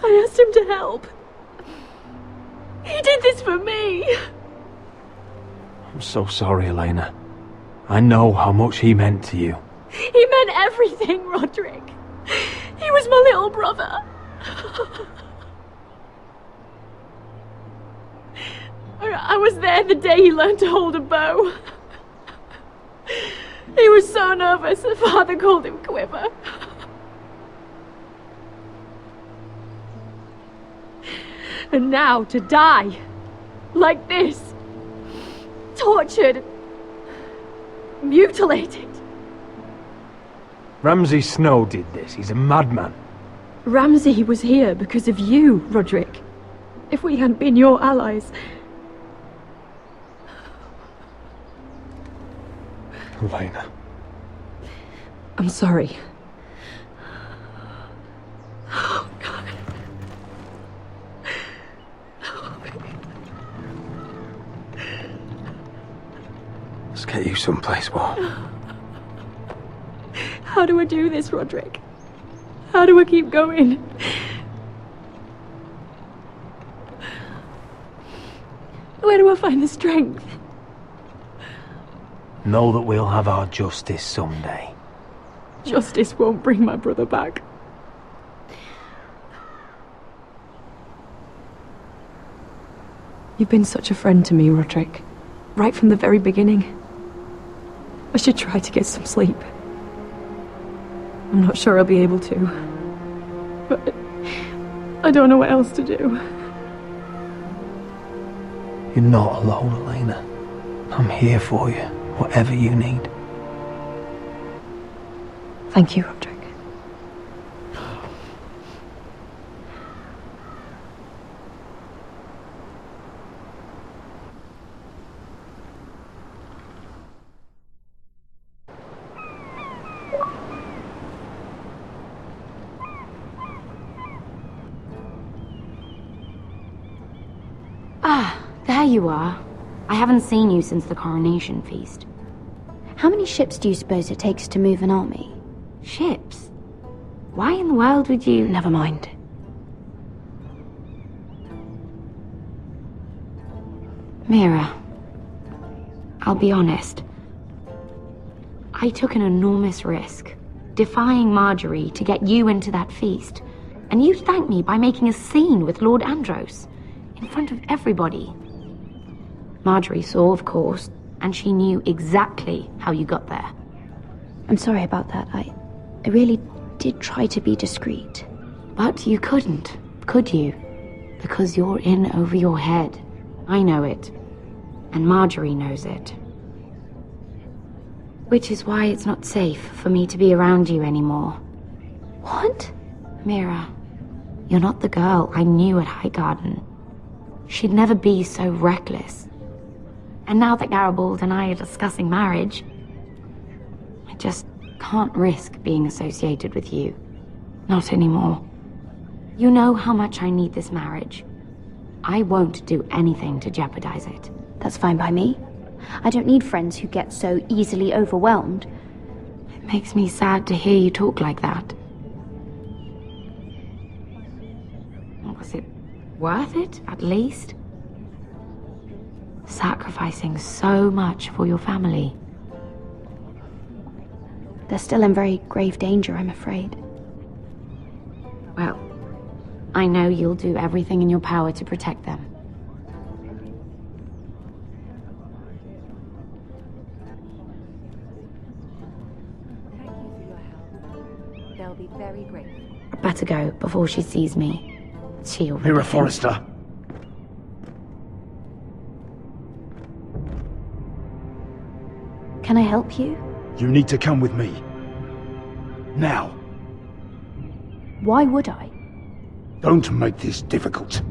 I asked him to help. He did this for me. I'm so sorry, Elena. I know how much he meant to you. He meant everything, Roderick. He was my little brother. I was there the day he learned to hold a bow. He was so nervous that Father called him Quiver. And now to die like this, tortured, mutilated. Ramsay Snow did this. He's a madman. Ramsay was here because of you, Roderick. If we hadn't been your allies... Elena. I'm sorry. Oh, God. Let's get you someplace warm. How do I do this, Roderick? How do I keep going? Where do I find the strength? Know that we'll have our justice someday. Justice won't bring my brother back. You've been such a friend to me, Roderick. Right from the very beginning. I should try to get some sleep. I'm not sure I'll be able to. But I don't know what else to do. You're not alone, Elena. I'm here for you, whatever you need. Thank you, Roderick. Ah, there you are. I haven't seen you since the coronation feast. How many ships do you suppose it takes to move an army? Ships? Why in the world would you... Never mind. Mira, I'll be honest. I took an enormous risk, defying Marjorie to get you into that feast. And you thanked me by making a scene with Lord Andros, in front of everybody. Marjorie saw, of course, and she knew exactly how you got there. I'm sorry about that. I really did try to be discreet. But you couldn't, could you? Because you're in over your head. I know it. And Marjorie knows it. Which is why it's not safe for me to be around you anymore. What? Mira, you're not the girl I knew at Highgarden. She'd never be so reckless. And now that Garibald and I are discussing marriage, I just can't risk being associated with you. Not anymore. You know how much I need this marriage. I won't do anything to jeopardize it. That's fine by me. I don't need friends who get so easily overwhelmed. It makes me sad to hear you talk like that. Was it worth it, at least? Sacrificing so much for your family. They're still in very grave danger, I'm afraid. Well, I know you'll do everything in your power to protect them. Thank you for your help. They'll be very grateful. I'd better go before she sees me. She already Mira thinks- Forrester. Can I help you? You need to come with me. Now. Why would I? Don't make this difficult.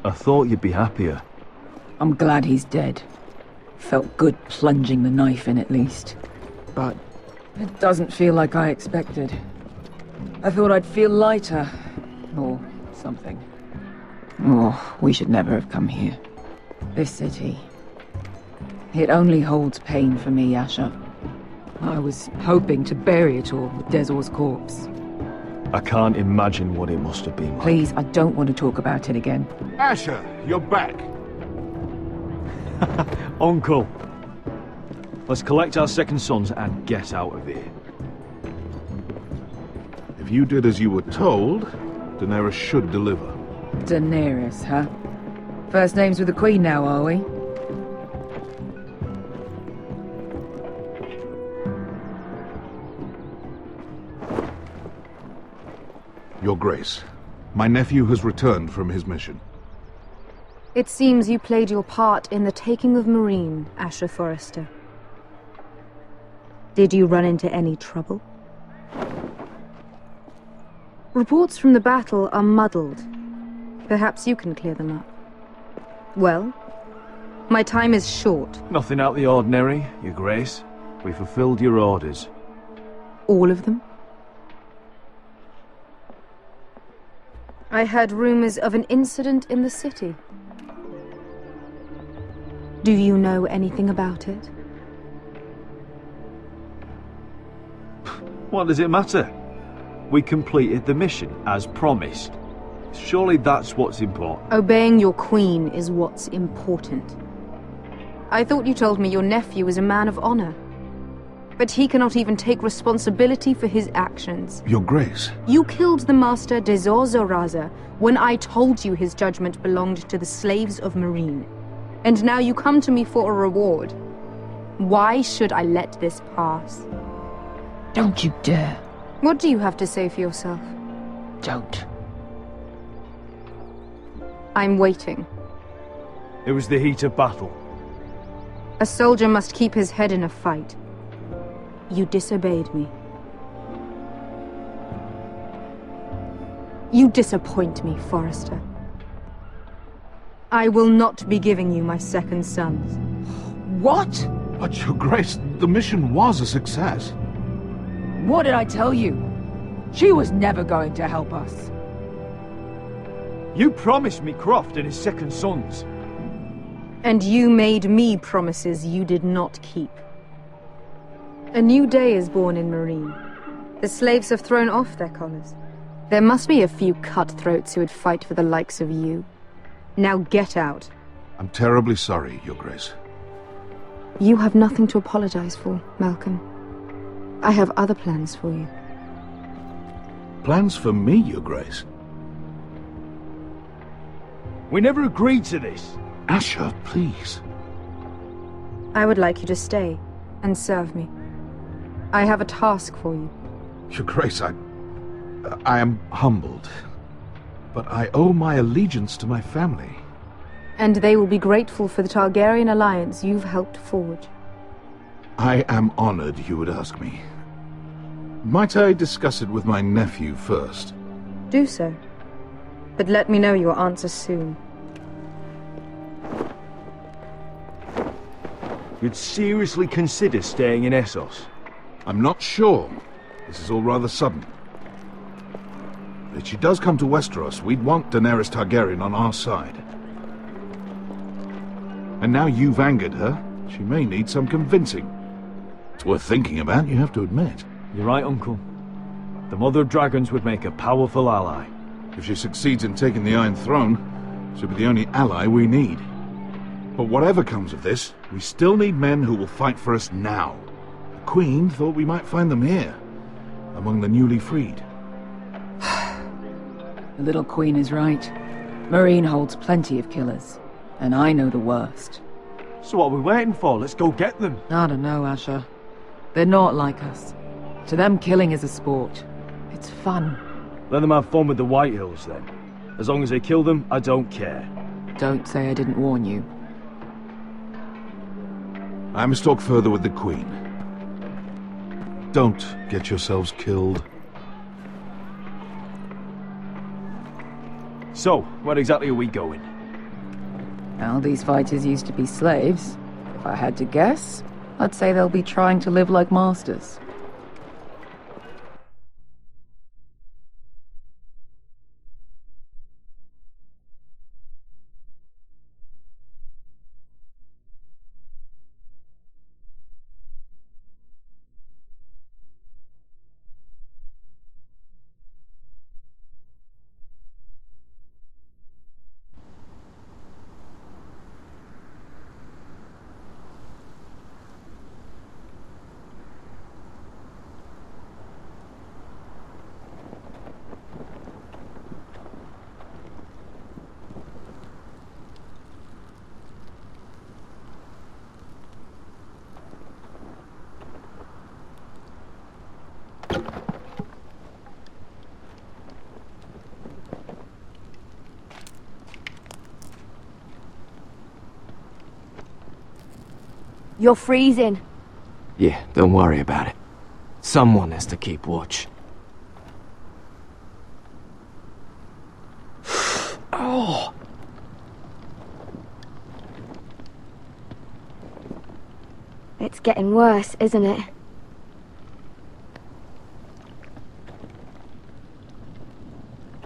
I thought you'd be happier. I'm glad he's dead. Felt good plunging the knife in at least. But it doesn't feel like I expected. I thought I'd feel lighter. Or something. Oh, we should never have come here. This city. It only holds pain for me, Asher. I was hoping to bury it all with Dezor's corpse. I can't imagine what it must have been like. Please, I don't want to talk about it again. Asher, you're back. Uncle! Let's collect our second sons and get out of here. If you did as you were told, Daenerys should deliver. Daenerys, huh? First names with the Queen now, are we? Your Grace, my nephew has returned from his mission. It seems you played your part in the taking of Meereen, Asher Forrester. Did you run into any trouble? Reports from the battle are muddled. Perhaps you can clear them up. Well, my time is short. Nothing out of the ordinary, Your Grace. We fulfilled your orders. All of them? I heard rumors of an incident in the city. Do you know anything about it? What does it matter? We completed the mission, as promised. Surely that's what's important. Obeying your queen is what's important. I thought you told me your nephew is a man of honor. But he cannot even take responsibility for his actions. Your Grace. You killed the master Dezor Zoraza when I told you his judgment belonged to the slaves of Meereen. And now you come to me for a reward. Why should I let this pass? Don't you dare. What do you have to say for yourself? Don't. I'm waiting. It was the heat of battle. A soldier must keep his head in a fight. You disobeyed me. You disappoint me, Forrester. I will not be giving you my second sons. What? But Your Grace, the mission was a success. What did I tell you? She was never going to help us. You promised me Croft and his second sons. And you made me promises you did not keep. A new day is born in Meereen. The slaves have thrown off their collars. There must be a few cutthroats who would fight for the likes of you. Now get out. I'm terribly sorry, Your Grace. You have nothing to apologize for, Malcolm. I have other plans for you. Plans for me, Your Grace? We never agreed to this. Asher, please. I would like you to stay and serve me. I have a task for you. Your Grace, I am humbled. But I owe my allegiance to my family. And they will be grateful for the Targaryen alliance you've helped forge. I am honored you would ask me. Might I discuss it with my nephew first? Do so. But let me know your answer soon. You'd seriously consider staying in Essos? I'm not sure. This is all rather sudden. If she does come to Westeros, we'd want Daenerys Targaryen on our side. And now you've angered her, she may need some convincing. It's worth thinking about, you have to admit. You're right, Uncle. The Mother of Dragons would make a powerful ally. If she succeeds in taking the Iron Throne, she'll be the only ally we need. But whatever comes of this, we still need men who will fight for us now. The Queen thought we might find them here, among the newly freed. The little queen is right. Meereen holds plenty of killers. And I know the worst. So what are we waiting for? Let's go get them. I don't know, Asher. They're not like us. To them, killing is a sport. It's fun. Let them have fun with the White Hills, then. As long as they kill them, I don't care. Don't say I didn't warn you. I must talk further with the Queen. Don't get yourselves killed. So, where exactly are we going? Now, these fighters used to be slaves. If I had to guess, I'd say they'll be trying to live like masters. You're freezing. Yeah, don't worry about it. Someone has to keep watch. Oh! It's getting worse, isn't it?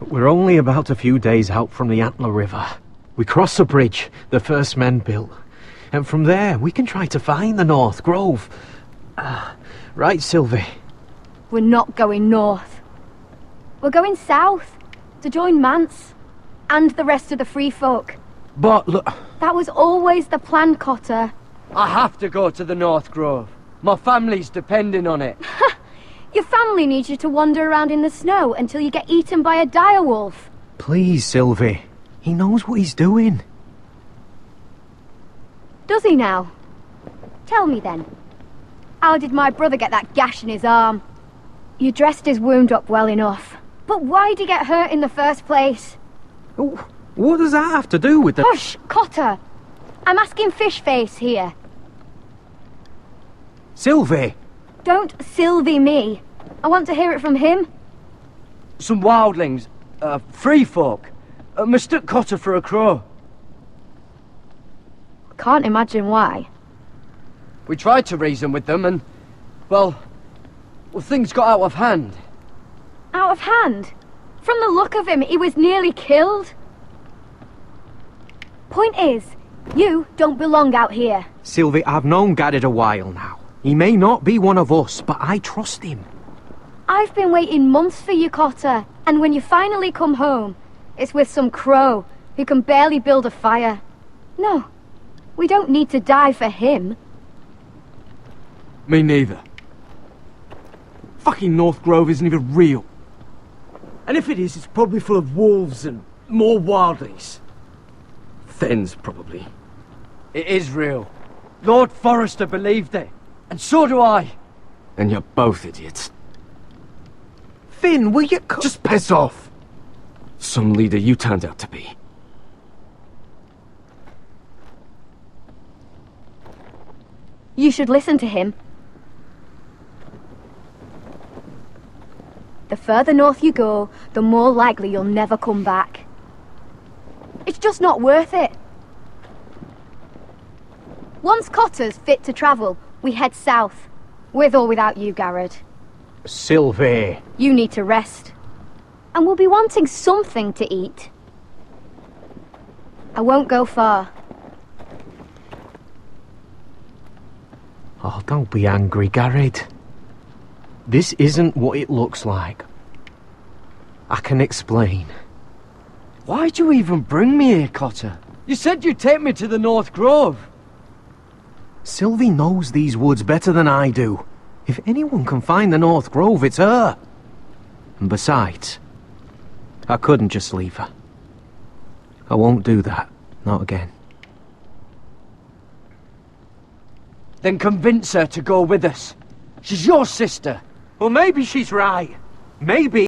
We're only about a few days out from the Antler River. We cross a bridge the first men built. And from there, we can try to find the North Grove. Right, Sylvie? We're not going north. We're going south, to join Mance, and the rest of the free folk. But look... That was always the plan, Cotter. I have to go to the North Grove. My family's depending on it. Your family needs you to wander around in the snow until you get eaten by a direwolf. Please, Sylvie. He knows what he's doing. Does he now? Tell me then. How did my brother get that gash in his arm? You dressed his wound up well enough. But why'd he get hurt in the first place? What does that have to do with the... Hush, Cotter! I'm asking Fishface here. Sylvie! Don't Sylvie me. I want to hear it from him. Some wildlings, free folk, mistook Cotter for a crow. Can't imagine why. We tried to reason with them and, well, things got out of hand. Out of hand? From the look of him, he was nearly killed. Point is, you don't belong out here. Sylvie, I've known Garrett a while now. He may not be one of us, but I trust him. I've been waiting months for you, Cotter, and when you finally come home, it's with some crow who can barely build a fire. No, we don't need to die for him. Me neither. Fucking North Grove isn't even real. And if it is, it's probably full of wolves and more wildlings. Thens, probably. It is real. Lord Forrester believed it. And so do I. And you're both idiots. Finn, will you... Just piss off! Some leader you turned out to be. You should listen to him. The further north you go, the more likely you'll never come back. It's just not worth it. Once Cotter's fit to travel, we head south. With or without you, Garrett. Sylvie. You need to rest. And we'll be wanting something to eat. I won't go far. Oh, don't be angry, Garrett. This isn't what it looks like. I can explain. Why'd you even bring me here, Cotter? You said you'd take me to the North Grove. Sylvie knows these woods better than I do. If anyone can find the North Grove, it's her. And besides, I couldn't just leave her. I won't do that. Not again. Then convince her to go with us. She's your sister. Well, maybe she's right. Maybe...